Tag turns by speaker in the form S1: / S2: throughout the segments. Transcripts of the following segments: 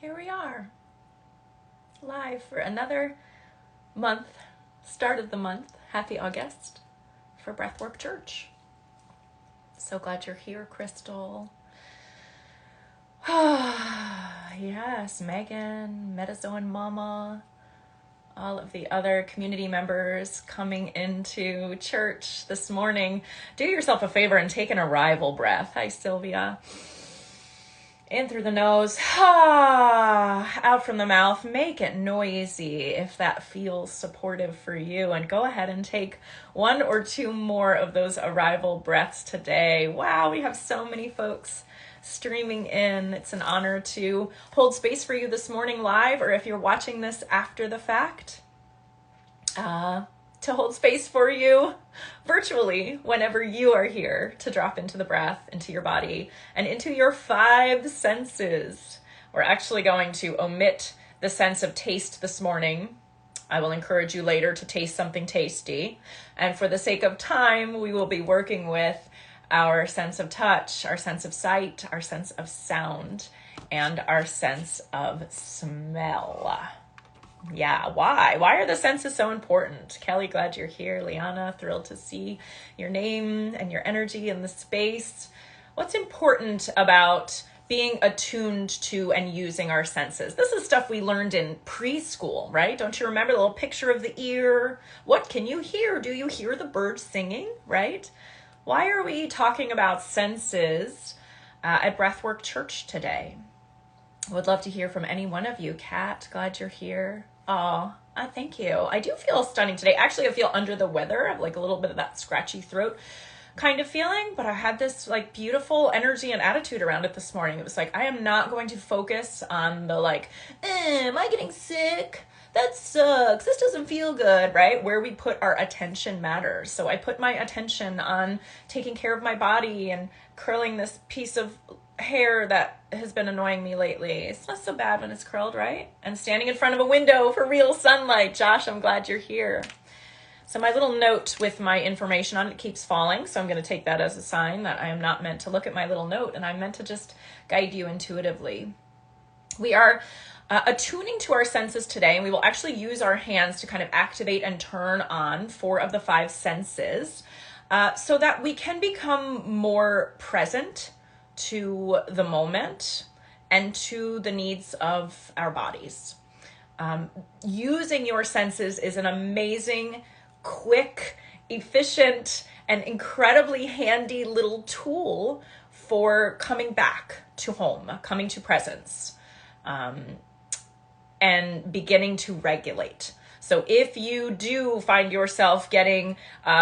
S1: here we are, live for another month, start of the month. Happy August for Breathwork Church. So glad you're here, Crystal. Yes, Megan, Metazoan Mama, all of the other community members coming into church this morning. Do yourself a favor and take an arrival breath. Hi, Sylvia. In through the nose, out from the mouth. Make it noisy if that feels supportive for you. And go ahead and take one or two more of those arrival breaths today. Wow, we have so many folks streaming in. It's an honor to hold space for you this morning live, or if you're watching this after the fact, to hold space for you virtually whenever you are here to drop into the breath, into your body, and into your 5 senses. We're actually going to omit the sense of taste this morning. I will encourage you later to taste something tasty. And for the sake of time, we will be working with our sense of touch, our sense of sight, our sense of sound, and our sense of smell. Yeah, why? Why are the senses so important? Kelly, glad you're here. Liana, thrilled to see your name and your energy in the space. What's important about being attuned to and using our senses? This is stuff we learned in preschool, right? Don't you remember the little picture of the ear? What can you hear? Do you hear the birds singing, right? Why are we talking about senses at Breathwork Church today? Would love to hear from any one of you. Kat, glad you're here. Oh, thank you. I do feel stunning today. Actually, I feel under the weather. I have like a little bit of that scratchy throat kind of feeling, but I had this like beautiful energy and attitude around it this morning. It was like, I am not going to focus on the like, am I getting sick? That sucks. This doesn't feel good, right? Where we put our attention matters. So I put my attention on taking care of my body and curling this piece of hair that has been annoying me lately. It's not so bad when it's curled, right? And standing in front of a window for real sunlight. Josh, I'm glad you're here. So my little note with my information on it keeps falling. So I'm going to take that as a sign that I am not meant to look at my little note, and I'm meant to just guide you intuitively. We are attuning to our senses today, and we will actually use our hands to kind of activate and turn on 4 of the 5 senses so that we can become more present to the moment and to the needs of our bodies. Using your senses is an amazing, quick, efficient, and incredibly handy little tool for coming back to home, coming to presence, and beginning to regulate. So if you do find yourself getting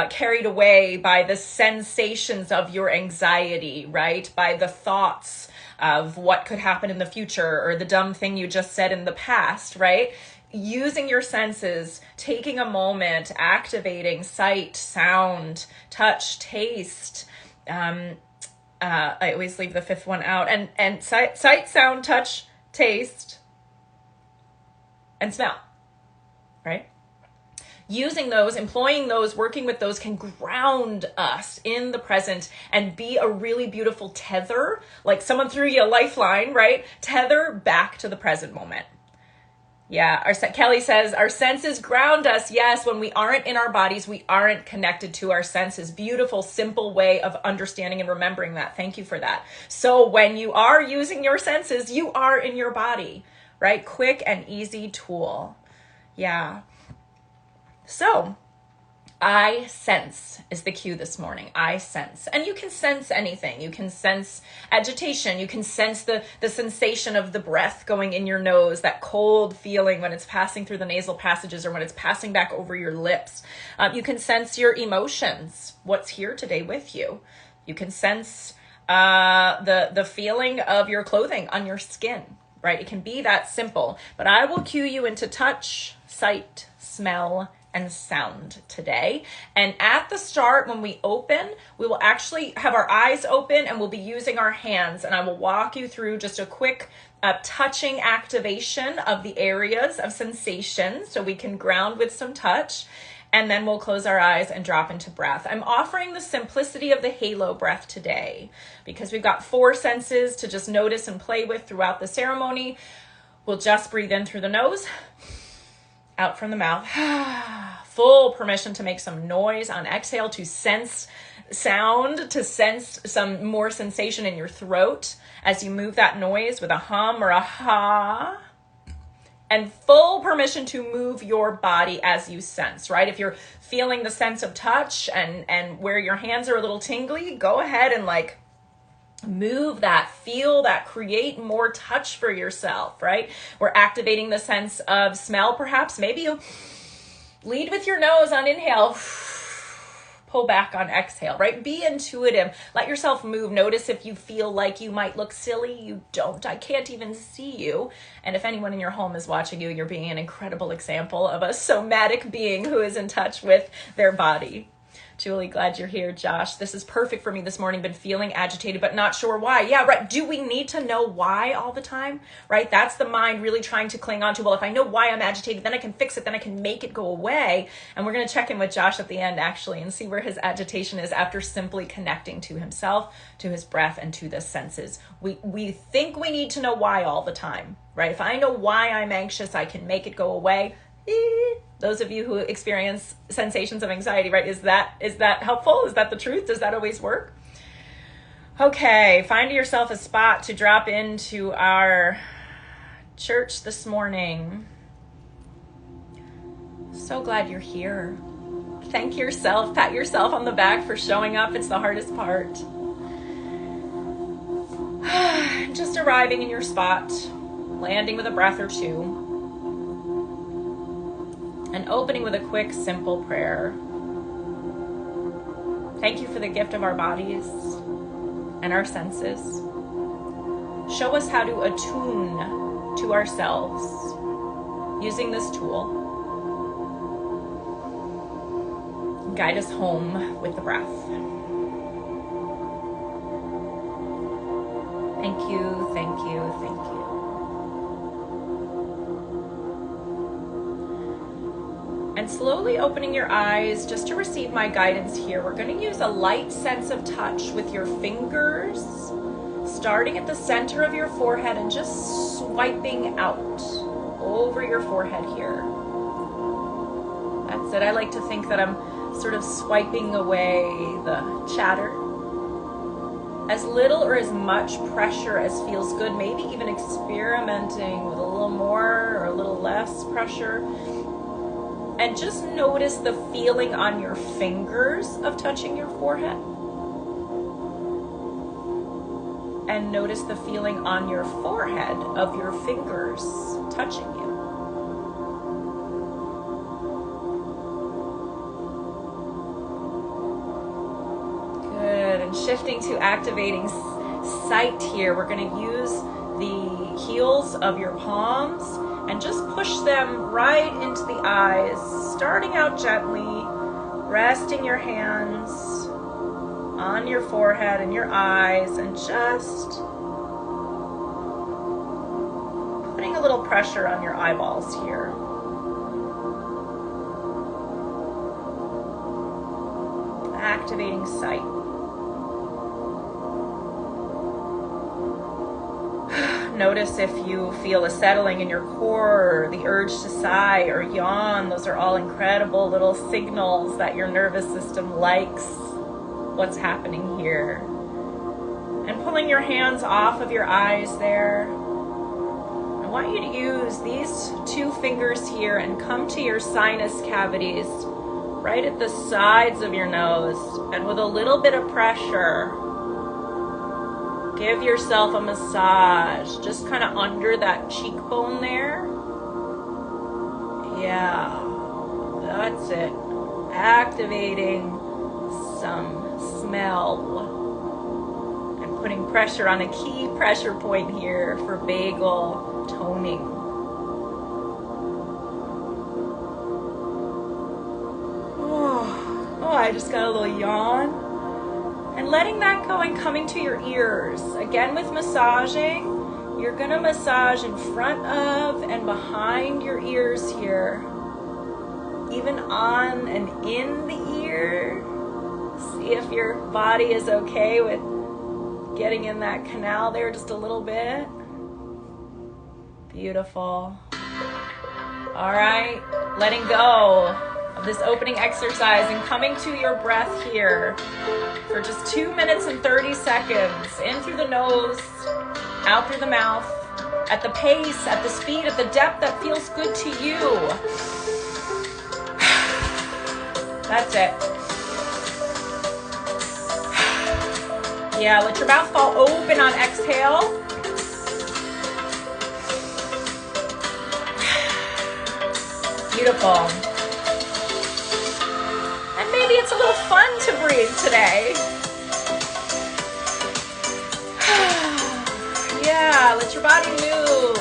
S1: carried away by the sensations of your anxiety, right? By the thoughts of what could happen in the future or the dumb thing you just said in the past, right? Using your senses, taking a moment, activating sight, sound, touch, taste. I always leave the 5th one out. And sight, sound, touch, taste, and smell. Right? Using those, employing those, working with those can ground us in the present and be a really beautiful tether, like someone threw you a lifeline, right? Tether back to the present moment. Yeah, Kelly says, our senses ground us. Yes, when we aren't in our bodies, we aren't connected to our senses. Beautiful, simple way of understanding and remembering that. Thank you for that. So when you are using your senses, you are in your body, right? Quick and easy tool. Yeah. So I sense is the cue this morning. I sense. And you can sense anything. You can sense agitation. You can sense the sensation of the breath going in your nose, that cold feeling when it's passing through the nasal passages or when it's passing back over your lips. You can sense your emotions, what's here today with you. You can sense the feeling of your clothing on your skin, right? It can be that simple. But I will cue you into touch, sight, smell, and sound today. And at the start, when we open, we will actually have our eyes open and we'll be using our hands. And I will walk you through just a quick touching activation of the areas of sensation so we can ground with some touch. And then we'll close our eyes and drop into breath. I'm offering the simplicity of the halo breath today because we've got 4 senses to just notice and play with throughout the ceremony. We'll just breathe in through the nose, out from the mouth. Full permission to make some noise on exhale, to sense sound, to sense some more sensation in your throat as you move that noise with a hum or a ha. And full permission to move your body as you sense, right? If you're feeling the sense of touch and where your hands are a little tingly, go ahead and like move that, feel that, create more touch for yourself, right? We're activating the sense of smell, perhaps. Maybe you lead with your nose on inhale, pull back on exhale, right? Be intuitive. Let yourself move. Notice if you feel like you might look silly. You don't. I can't even see you. And if anyone in your home is watching you, you're being an incredible example of a somatic being who is in touch with their body. Julie, glad you're here. Josh, this is perfect for me this morning. Been feeling agitated, but not sure why. Yeah, right. Do we need to know why all the time? Right? That's the mind really trying to cling on to, well, if I know why I'm agitated, then I can fix it, then I can make it go away. And we're going to check in with Josh at the end, actually, and see where his agitation is after simply connecting to himself, to his breath, and to the senses. We think we need to know why all the time, right? If I know why I'm anxious, I can make it go away. Those of you who experience sensations of anxiety, right? Is that helpful? Is that the truth? Does that always work? Okay, find yourself a spot to drop into our church this morning. So glad you're here. Thank yourself, pat yourself on the back for showing up. It's the hardest part. Just arriving in your spot, landing with a breath or two. And opening with a quick, simple prayer. Thank you for the gift of our bodies and our senses. Show us how to attune to ourselves using this tool. Guide us home with the breath. Thank you, thank you, thank you. And slowly opening your eyes just to receive my guidance here. We're going to use a light sense of touch with your fingers, starting at the center of your forehead and just swiping out over your forehead here. That's it. I like to think that I'm sort of swiping away the chatter. As little or as much pressure as feels good, maybe even experimenting with a little more or a little less pressure. And just notice the feeling on your fingers of touching your forehead. And notice the feeling on your forehead of your fingers touching you. Good. And shifting to activating sight here, we're going to use the heels of your palms and just push them right into the eyes, starting out gently, resting your hands on your forehead and your eyes, and just putting a little pressure on your eyeballs here. Activating sight. Notice if you feel a settling in your core, or the urge to sigh or yawn. Those are all incredible little signals that your nervous system likes what's happening here. And pulling your hands off of your eyes there. I want you to use these two fingers here and come to your sinus cavities, right at the sides of your nose. And with a little bit of pressure, give yourself a massage, just kind of under that cheekbone there. Yeah, that's it. Activating some smell and putting pressure on a key pressure point here for vagal toning. Oh, I just got a little yawn. And letting that go and coming to your ears. Again, with massaging, you're going to massage in front of and behind your ears here. Even on and in the ear. See if your body is okay with getting in that canal there just a little bit. Beautiful. All right, letting go of this opening exercise and coming to your breath here for just 2 minutes and 30 seconds. In through the nose, out through the mouth, at the pace, at the speed, at the depth that feels good to you. That's it. Yeah, let your mouth fall open on exhale. Beautiful. And maybe it's a little fun to breathe today. Yeah, let your body move.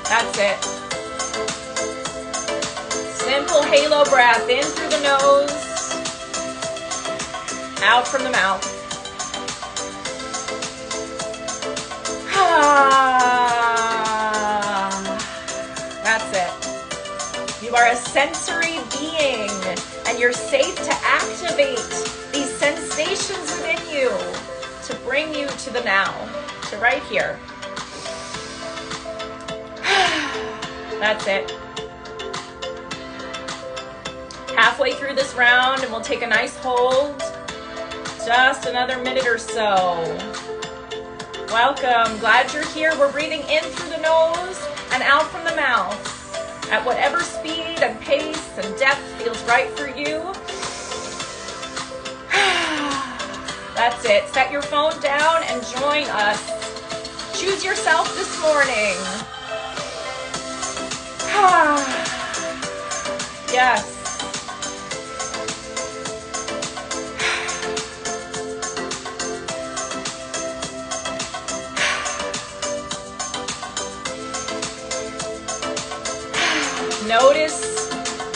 S1: That's it. Simple halo breath in through the nose, out from the mouth. That's it. You are a sensory being, and you're safe to activate these sensations within you to bring you to the now, to right here. That's it. Halfway through this round, and we'll take a nice hold. Just another minute or so. Welcome. Glad you're here. We're breathing in through the nose and out from the mouth at whatever speed and pace and depth feels right for you. That's it. Set your phone down and join us. Choose yourself this morning. Yes. Notice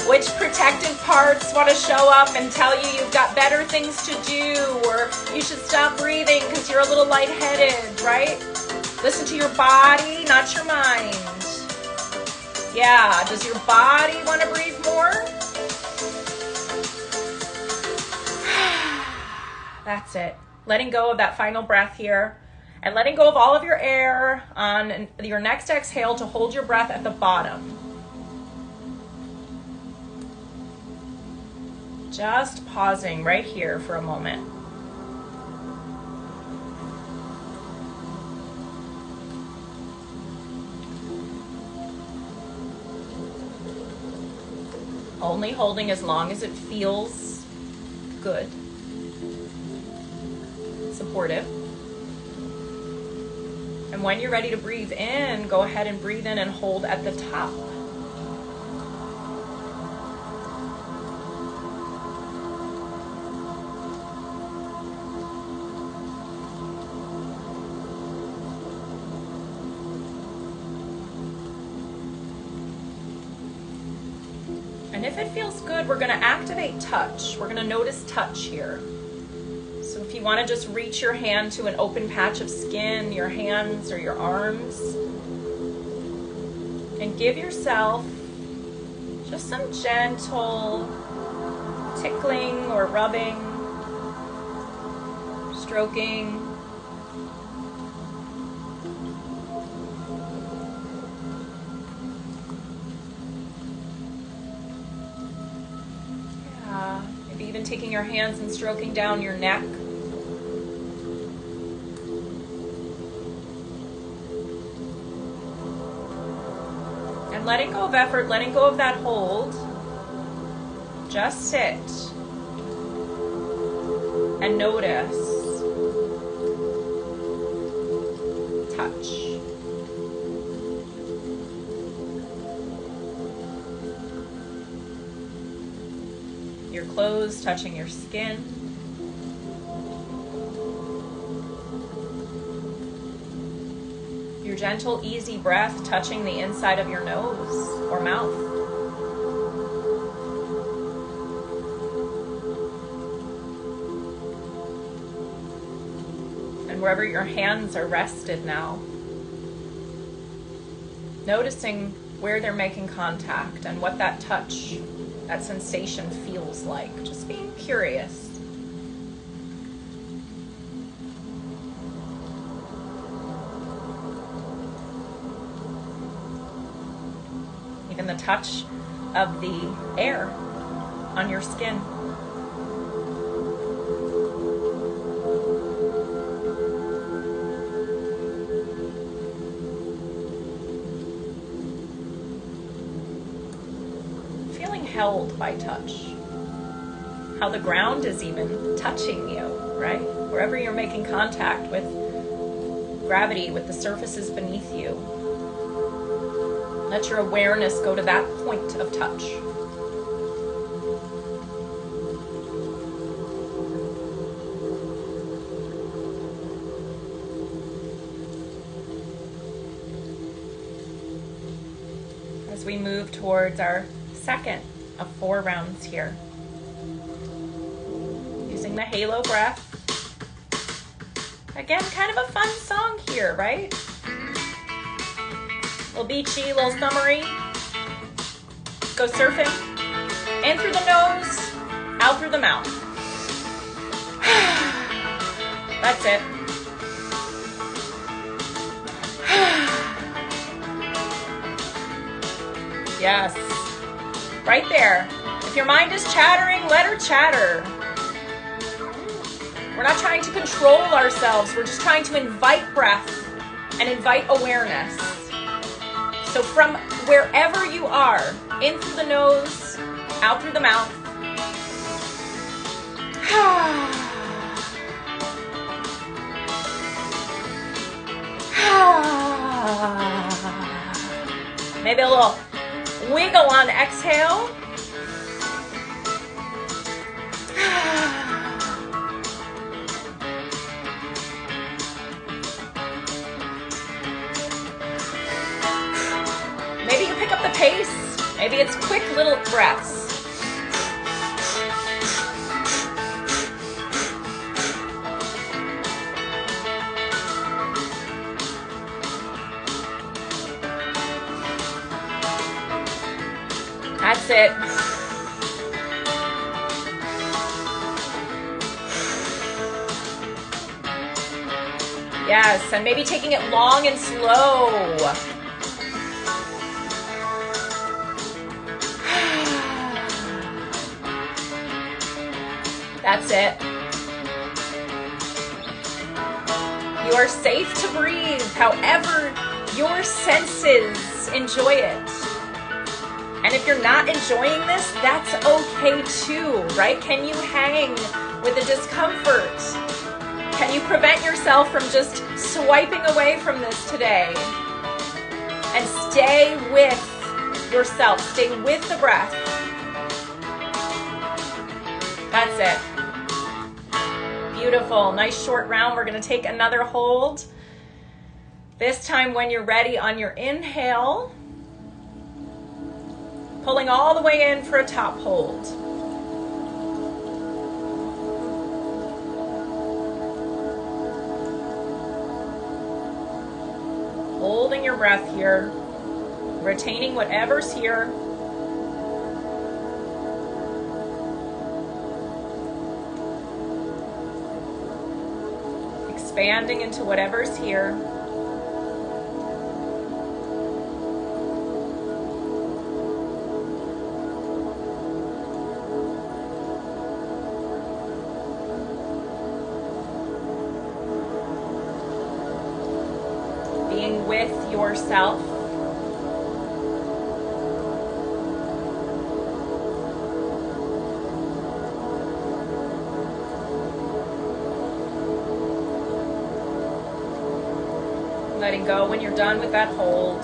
S1: which protective parts want to show up and tell you you've got better things to do, or you should stop breathing because you're a little lightheaded, right? Listen to your body, not your mind. Yeah, does your body want to breathe more? That's it. Letting go of that final breath here, and letting go of all of your air on your next exhale to hold your breath at the bottom. Just pausing right here for a moment. Only holding as long as it feels good, supportive. And when you're ready to breathe in, go ahead and breathe in and hold at the top. And if it feels good, we're going to activate touch. We're going to notice touch here. So if you want to just reach your hand to an open patch of skin, your hands or your arms, and give yourself just some gentle tickling or rubbing, stroking. Maybe even taking your hands and stroking down your neck. And letting go of effort, letting go of that hold. Just sit and notice. Touch. Your clothes touching your skin. Your gentle, easy breath touching the inside of your nose or mouth. And wherever your hands are rested now, noticing where they're making contact and what that touch, that sensation feels like. Just being curious. even the touch of the air on your skin. Feeling held by touch. How the ground is even touching you, right? Wherever you're making contact with gravity, with the surfaces beneath you. Let your awareness go to that point of touch. As we move towards our second of 4 rounds here. Using the halo breath. Again, kind of a fun song here, right? A little beachy, a little summery. Go surfing. In through the nose, out through the mouth. That's it. Yes. Right there. If your mind is chattering, let her chatter. We're not trying to control ourselves. We're just trying to invite breath and invite awareness. So from wherever you are, in through the nose, out through the mouth. Maybe a little wiggle on exhale. Maybe you pick up the pace. Maybe it's quick little breaths. That's it. Yes, and maybe taking it long and slow. That's it. You are safe to breathe however your senses enjoy it. And if you're not enjoying this, that's okay too, right? Can you hang with the discomfort? Can you prevent yourself from just swiping away from this today? And stay with yourself. Stay with the breath. That's it. Beautiful. Nice short round. We're going to take another hold. This time when you're ready on your inhale, pulling all the way in for a top hold. Holding your breath here, retaining whatever's here. Expanding into whatever's here. Being with yourself. Letting go when you're done with that hold.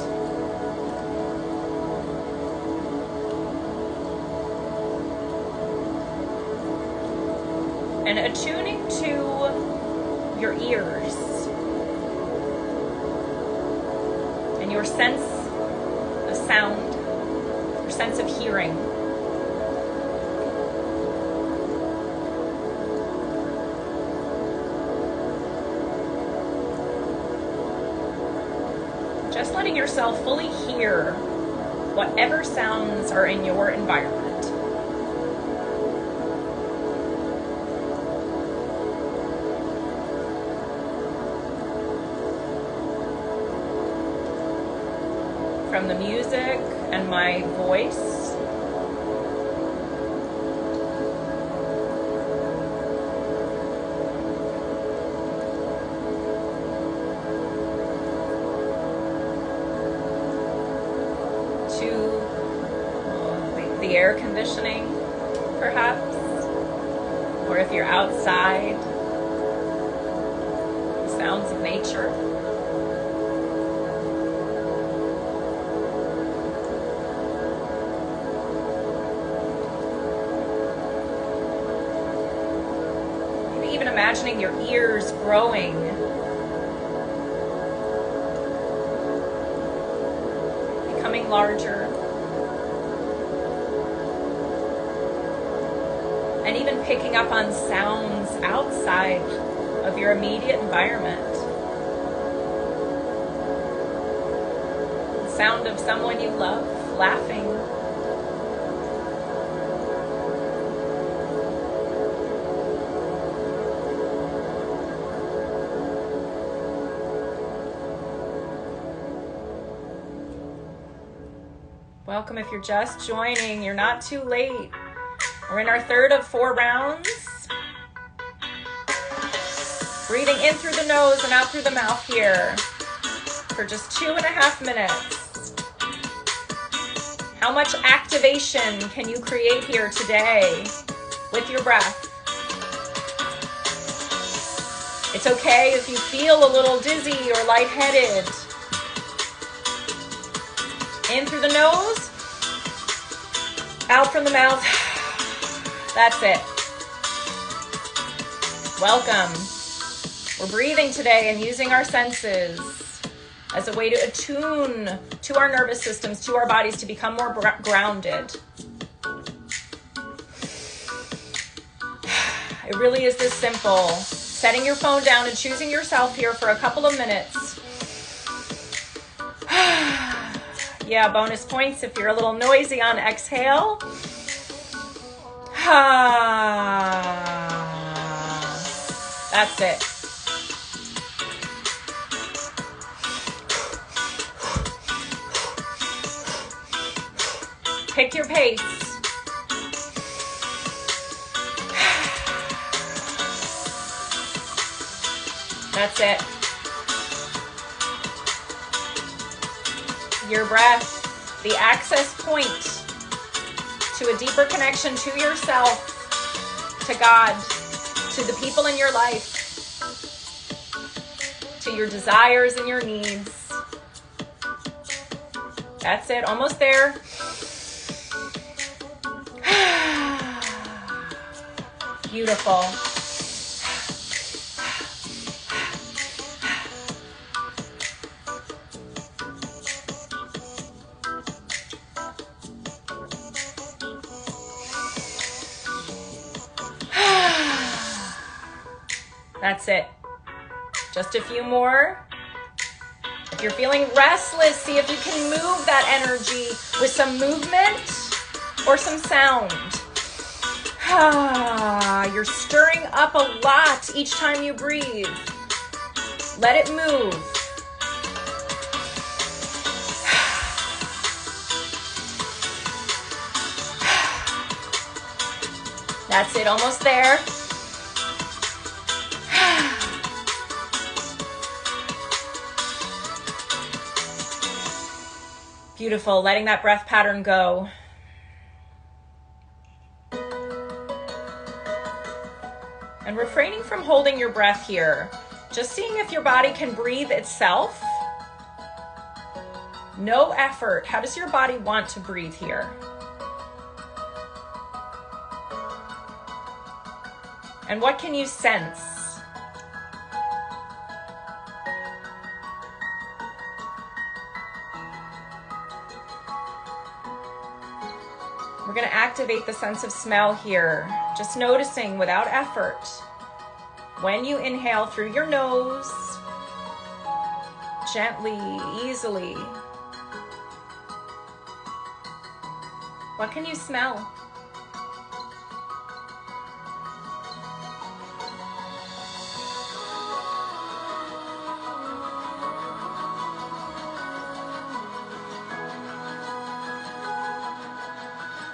S1: And attuning to your ears and your sense of sound, your sense of hearing. Just letting yourself fully hear whatever sounds are in your environment. From the music and my voice. The air conditioning, perhaps, or if you're outside, the sounds of nature. Maybe even imagining your ears growing. Becoming larger. And even picking up on sounds outside of your immediate environment. The sound of someone you love laughing. Welcome if you're just joining. You're not too late. We're in our third of 4 rounds. Breathing in through the nose and out through the mouth here for just 2.5 minutes. How much activation can you create here today with your breath? It's okay if you feel a little dizzy or lightheaded. In through the nose, out from the mouth. That's it. Welcome. We're breathing today and using our senses as a way to attune to our nervous systems, to our bodies, to become more grounded. It really is this simple. Setting your phone down and choosing yourself here for a couple of minutes. Yeah, bonus points if you're a little noisy on exhale. That's it. Pick your pace. That's it. Your breath, the access point to a deeper connection to yourself, to God, to the people in your life, to your desires and your needs. That's it, almost there. Beautiful. That's it. Just a few more. If you're feeling restless, see if you can move that energy with some movement or some sound. You're stirring up a lot each time you breathe. Let it move. That's it, almost there. Beautiful, letting that breath pattern go. And refraining from holding your breath here. Just seeing if your body can breathe itself. No effort. How does your body want to breathe here? And what can you sense? We're going to activate the sense of smell here. Just noticing without effort. When you inhale through your nose, gently, easily. What can you smell?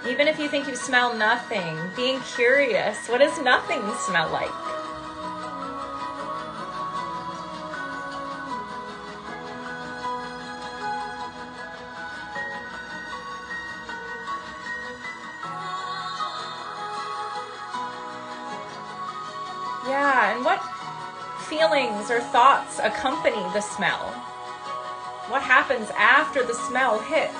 S1: Even if you think you smell nothing, being curious, what does nothing smell like? Yeah, and what feelings or thoughts accompany the smell? What happens after the smell hits?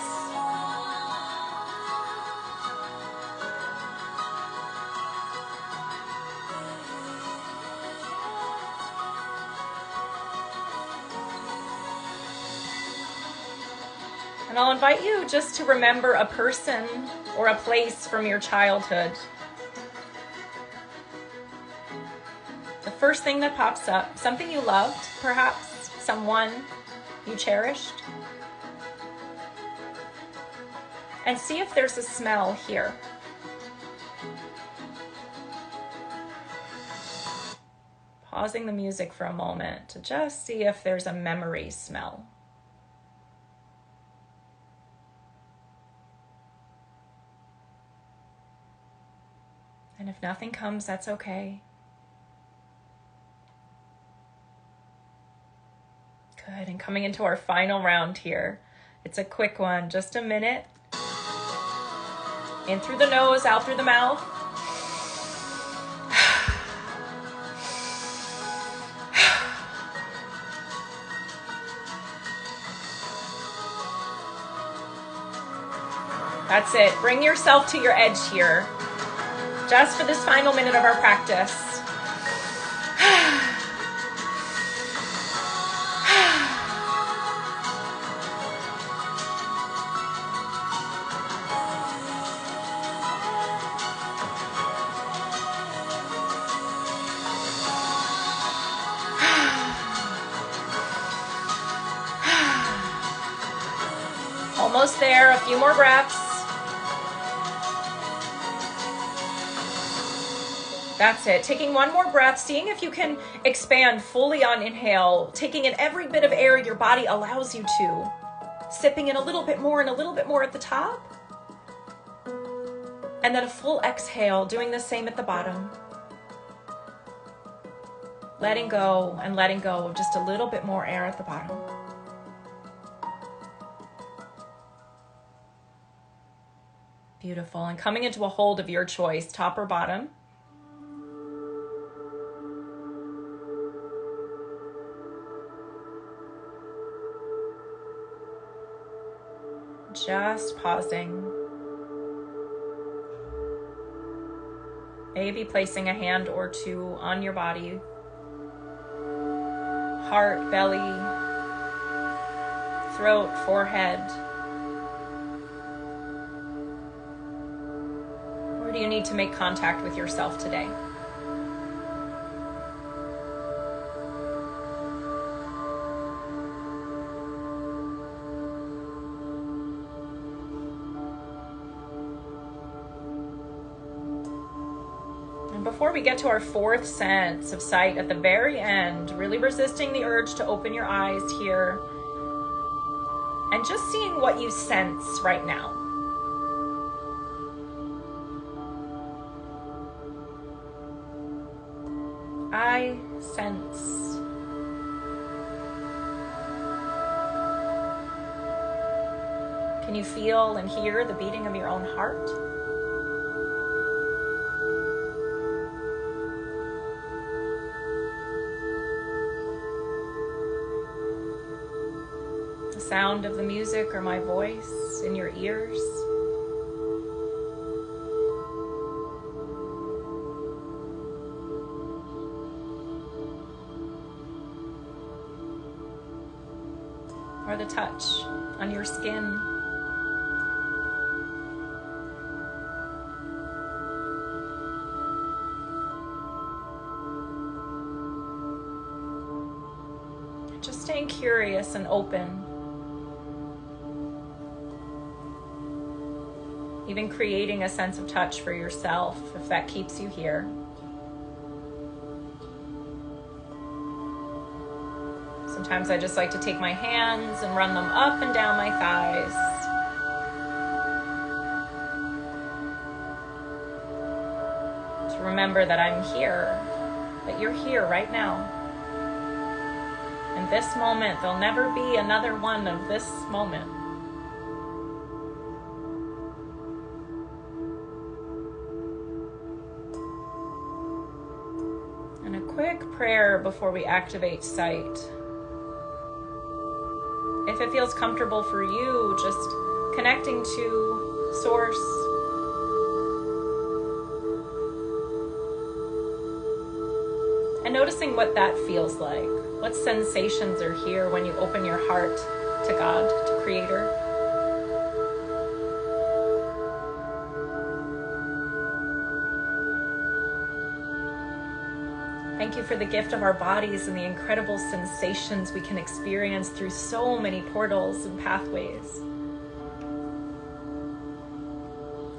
S1: And I'll invite you just to remember a person or a place from your childhood. The first thing that pops up, something you loved, perhaps, someone you cherished. And see if there's a smell here. Pausing the music for a moment to just see if there's a memory smell. And if nothing comes, that's okay. Good, and coming into our final round here. It's a quick one, just a minute. In through the nose, out through the mouth. That's it. Bring yourself to your edge here. Just for this final minute of our practice. Almost there, a few more breaths. That's it. Taking one more breath, seeing if you can expand fully on inhale, taking in every bit of air your body allows you to. Sipping in a little bit more and a little bit more at the top. And then a full exhale, doing the same at the bottom. Letting go and letting go of just a little bit more air at the bottom. Beautiful. And coming into a hold of your choice, top or bottom. Just pausing. Maybe placing a hand or two on your body. Heart, belly, throat, forehead. Where do you need to make contact with yourself today? Before we get to our fourth sense of sight at the very end, really resisting the urge to open your eyes here and just seeing what you sense right now. I sense. Can you feel and hear the beating of your own heart? Sound of the music or my voice in your ears. Or the touch on your skin. Just staying curious and open. Even creating a sense of touch for yourself, if that keeps you here. Sometimes I just like to take my hands and run them up and down my thighs. remember that I'm here, that you're here right now. In this moment, there'll never be another one of this moment. And a quick prayer before we activate sight. If it feels comfortable for you, just connecting to Source. And noticing what that feels like. What sensations are here when you open your heart to God, to Creator. Thank you for the gift of our bodies and the incredible sensations we can experience through so many portals and pathways.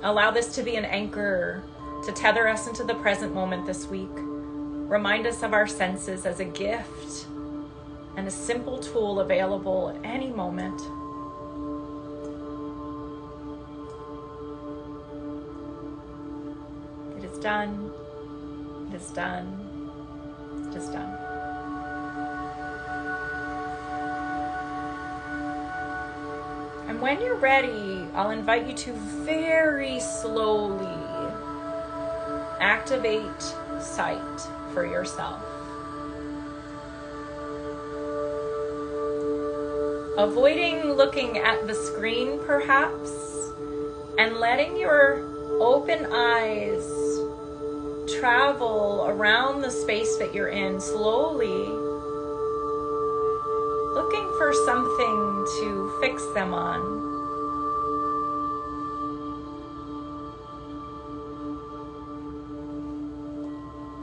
S1: Allow this to be an anchor to tether us into the present moment this week. Remind us of our senses as a gift and a simple tool available at any moment. It is done. It is done. It is done. And when you're ready, I'll invite you to very slowly activate sight for yourself. Avoiding looking at the screen, perhaps, and letting your open eyes travel around the space that you're in slowly, looking for something to fix them on.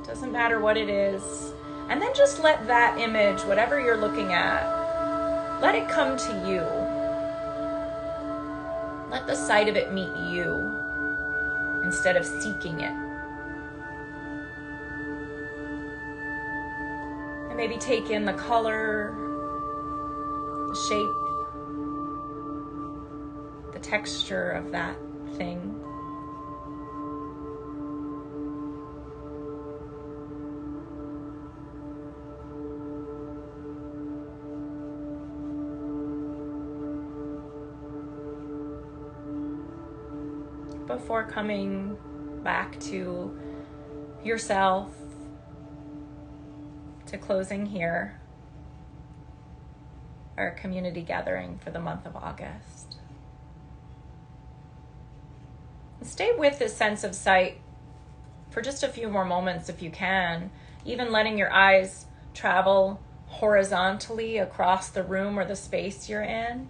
S1: Doesn't matter what it is. And then just let that image, whatever you're looking at, let it come to you. Let the sight of it meet you instead of seeking it. And maybe take in the color, the shape, the texture of that thing. Before coming back to yourself, to closing here, our community gathering for the month of August. Stay with this sense of sight for just a few more moments if you can, even letting your eyes travel horizontally across the room or the space you're in.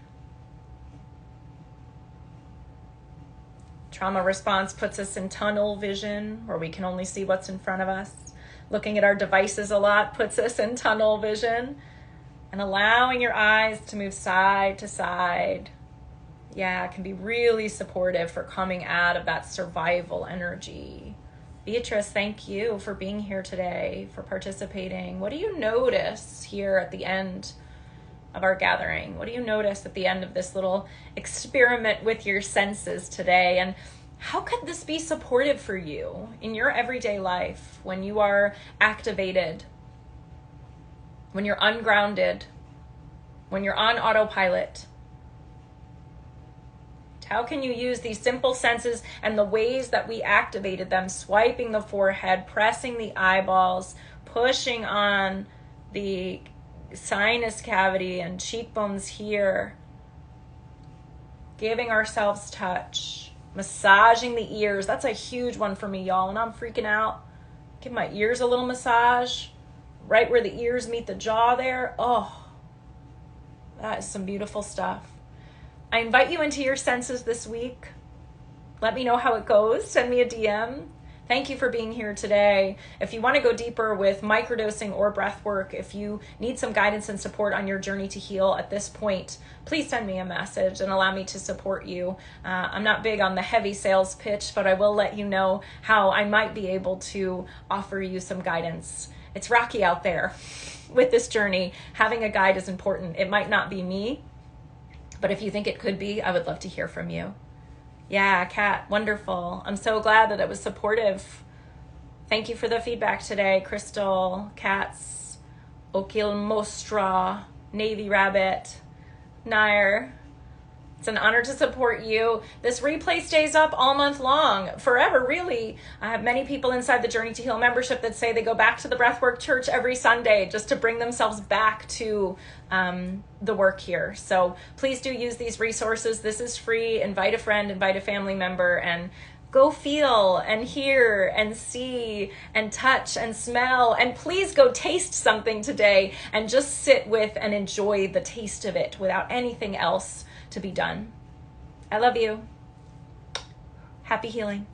S1: Trauma response puts us in tunnel vision, where we can only see what's in front of us. Looking at our devices a lot puts us in tunnel vision. And allowing your eyes to move side to side, it can be really supportive for coming out of that survival energy. Beatrice, thank you for being here today, for participating. What do you notice here at the end of our gathering? What do you notice at the end of this little experiment with your senses today? And how could this be supportive for you in your everyday life when you are activated, when you're ungrounded, when you're on autopilot? How can you use these simple senses and the ways that we activated them, swiping the forehead, pressing the eyeballs, pushing on the sinus cavity and cheekbones here, giving ourselves touch, massaging the ears. That's a huge one for me, y'all, and I'm freaking out. Give my ears a little massage, right where the ears meet the jaw there. Oh, that is some beautiful stuff. I invite you into your senses this week. Let me know how it goes. Send me a DM. Thank you for being here today. If you want to go deeper with microdosing or breath work, if you need some guidance and support on your journey to heal at this point, please send me a message and allow me to support you. I'm not big on the heavy sales pitch, but I will let you know how I might be able to offer you some guidance. It's rocky out there with this journey. Having a guide is important. It might not be me, but if you think it could be, I would love to hear from you. Yeah, Kat, wonderful. I'm so glad that it was supportive Thank you for the feedback today, Crystal, Cats, Okil Mostra, Navy Rabbit, Nair. It's an honor to support you. This replay stays up all month long, forever, really. I have many people inside the Journey to Heal membership that say they go back to the Breathwork Church every Sunday just to bring themselves back to the work here. So please do use these resources. This is free. Invite a friend, invite a family member, and go feel and hear and see and touch and smell. And please go taste something today and just sit with and enjoy the taste of it without anything else to be done. I love you. Happy healing.